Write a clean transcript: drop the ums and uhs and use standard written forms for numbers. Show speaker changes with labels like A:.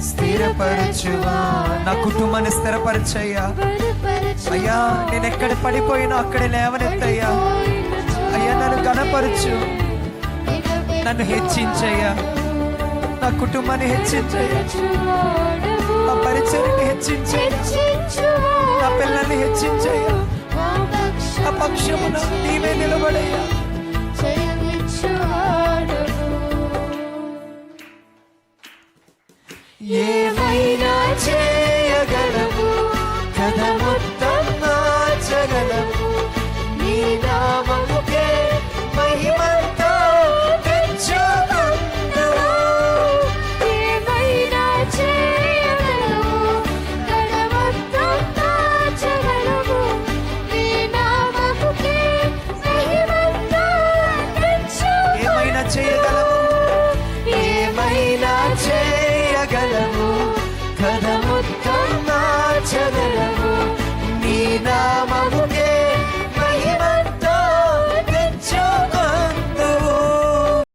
A: స్థిరపరచువా. నా కుటుంబాన్ని స్థిరపరచయ్యా. అయ్యా నేను ఎక్కడ పడిపోయినా అక్కడే లేవనెత్తయ్యా. అయ్యా నన్ను ఘనపరచు, నన్ను హెచ్చించయ్యా. నా కుటుంబాన్ని హెచ్చించయ్యా, నా పరిచయాన్ని హెచ్చించయ్యా, నా పిల్లల్ని హెచ్చించయ్యా. నా పక్షమున నీవే నిలబడయ్యా. ఏమైనా చేయగలవు కదా, మొత్తం మార్చగలవు. నీ నామముకే మహిమంతా తెచ్చుకుందువు.
B: ఏమైనా చేయగలవు కదా, మొత్తం మార్చగలవు. నీ నామముకే మహిమంతా తెచ్చుకుందువు.
A: ఏమైనా చేయగలవు, ఏమైనా చేయగలవు కదా, మొత్తం మార్చగలవు. నీ నామ